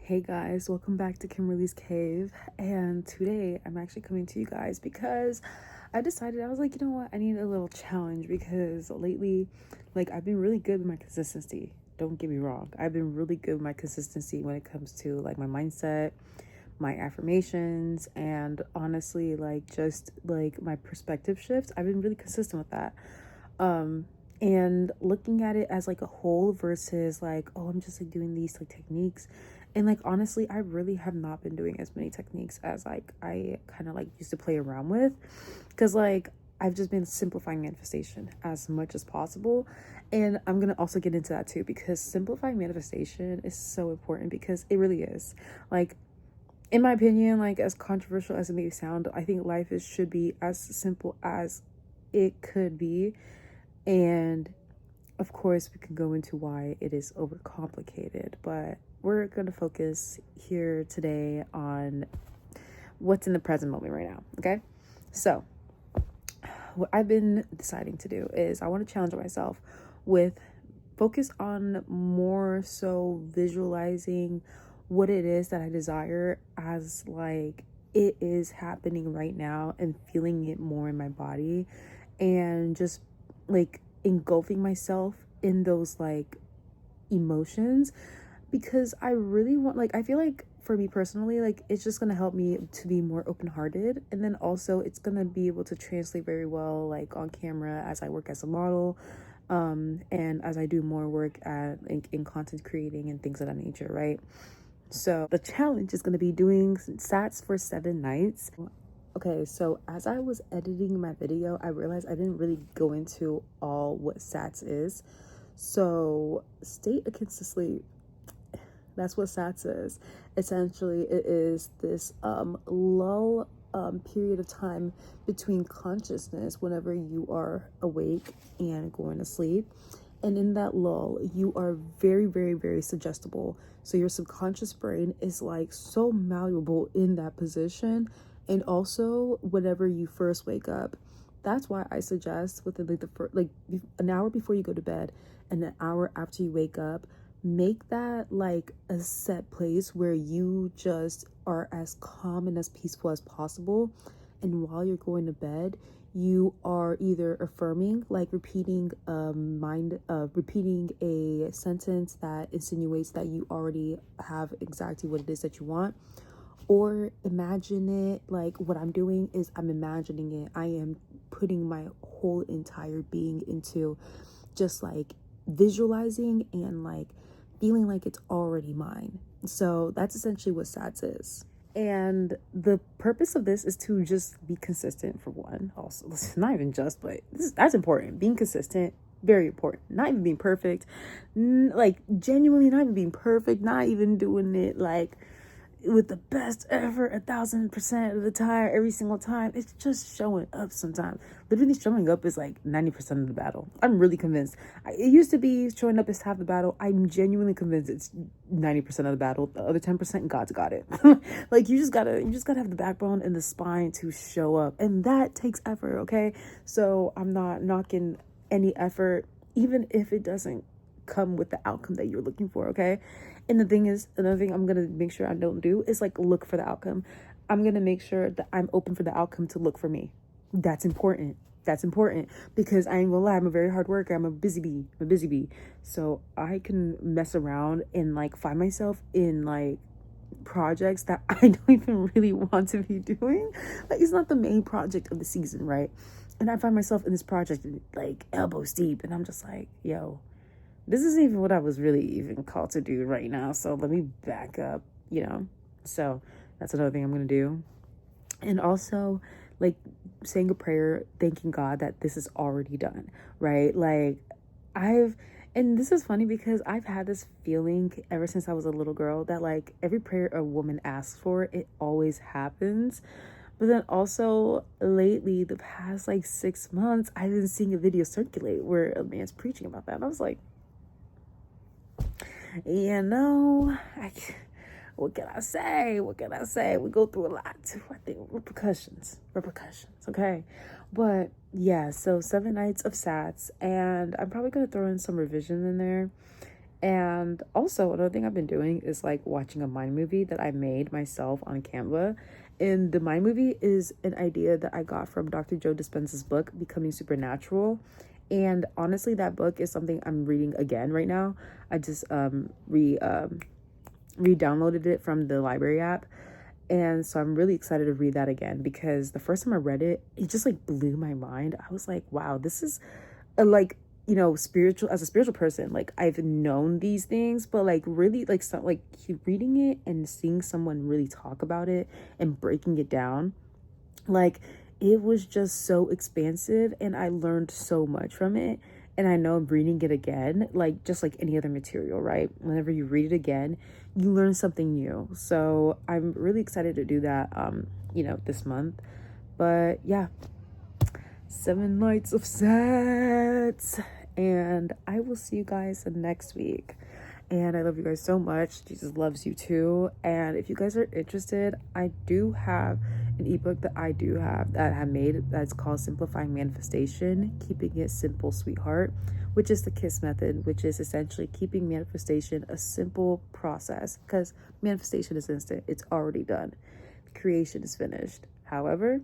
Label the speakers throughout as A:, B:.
A: Hey guys, welcome back to Kimberly's Cave. And today I'm actually coming to you guys because I decided, I was like, you know what, I need a little challenge because lately, I've been really good with my consistency. Don't get me wrong. I've been really good with my consistency when it comes to my mindset, my affirmations, and honestly, just my perspective shifts. I've been really consistent with that. And looking at it as a whole versus oh, I'm just doing these techniques. And honestly, I really have not been doing as many techniques as I kind of used to play around with, because I've just been simplifying manifestation as much as possible. And I'm gonna also get into that too, because simplifying manifestation is so important, because it really is. In my opinion, as controversial as it may sound, I think life should be as simple as it could be. And of course, we can go into why it is overcomplicated, but we're going to focus here today on what's in the present moment right now, okay? So, what I've been deciding to do is I want to challenge myself with focus on more so visualizing what it is that I desire as it is happening right now, and feeling it more in my body, and just engulfing myself in those emotions, because I really want, I feel for me personally, it's just gonna help me to be more open-hearted, and then also it's gonna be able to translate very well on camera as I work as a model, and as I do more work at in content creating and things of that nature, right? So the challenge is gonna be doing SATS for 7 nights. Okay, so as I was editing my video, I realized I didn't really go into all what SATS is. So state against the sleep. That's what SATS is. Essentially, it is this lull period of time between consciousness whenever you are awake and going to sleep. And in that lull, you are very, very, very suggestible. So your subconscious brain is so malleable in that position. And also, whenever you first wake up, that's why I suggest within the first, an hour before you go to bed and an hour after you wake up, make that a set place where you just are as calm and as peaceful as possible. And while you're going to bed, you are either affirming, repeating repeating a sentence that insinuates that you already have exactly what it is that you want, or imagine it. What I'm doing is I'm imagining it. I am putting my whole entire being into just visualizing and feeling it's already mine. So that's essentially what SATS is. And the purpose of this is to just be consistent, for one. Also, not even just, but that's important. Being consistent, very important. Not even being perfect, genuinely not even being perfect, not even doing it with the best effort 1,000% of the time, every single time. It's just showing up sometimes. Literally showing up is 90% of the battle. I'm really convinced. It used to be showing up is half the battle. I'm genuinely convinced it's 90% of the battle. The other 10%, God's got it. You just gotta have the backbone and the spine to show up, and that takes effort. Okay, so I'm not knocking any effort, even if it doesn't come with the outcome that you're looking for. Okay. And the thing is, another thing I'm gonna make sure I don't do is look for the outcome. I'm gonna make sure that I'm open for the outcome to look for me. That's important. That's important, because I ain't gonna lie, I'm a very hard worker. I'm a busy bee. So I can mess around and find myself in projects that I don't even really want to be doing. It's not the main project of the season, right? And I find myself in this project elbows deep, and I'm just yo, this isn't even what I was really even called to do right now. So let me back up, So that's another thing I'm going to do. And also saying a prayer, thanking God that this is already done, right? And this is funny because I've had this feeling ever since I was a little girl that every prayer a woman asks for, it always happens. But then also lately, the past 6 months, I've been seeing a video circulate where a man's preaching about that. And I was like, what can I say? We go through a lot too. I think repercussions. Okay. But yeah, so 7 nights of SATs, and I'm probably going to throw in some revision in there. And also, another thing I've been doing is like watching a mind movie that I made myself on Canva. And the mind movie is an idea that I got from Dr. Joe Dispenza's book, Becoming Supernatural. And honestly, that book is something I'm reading again right now. I just re-downloaded it from the library app. And so I'm really excited to read that again, because the first time I read it, it just like blew my mind. I was like, wow, this is like, spiritual, as a spiritual person, like I've known these things, but like really like like reading it and seeing someone really talk about it and breaking it down, like it was just so expansive, and I learned so much from it. And I know I'm reading it again, like just like any other material, right? Whenever you read it again, you learn something new. So I'm really excited to do that this month. But yeah, 7 nights of SATS. And I will see you guys next week. And I love you guys so much. Jesus loves you too. And if you guys are interested, I do have an ebook that I made that's called Simplifying Manifestation, Keeping It Simple, Sweetheart, which is the KISS method, which is essentially keeping manifestation a simple process, because manifestation is instant. It's already done. Creation is finished. However,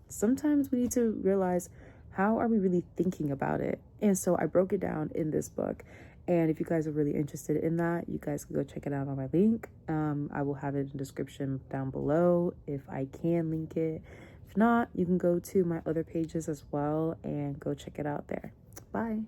A: sometimes we need to realize, how are we really thinking about it? And so I broke it down in this book. And if you guys are really interested in that, you guys can go check it out on my link. I will have it in the description down below if I can link it. If not, you can go to my other pages as well and go check it out there. Bye.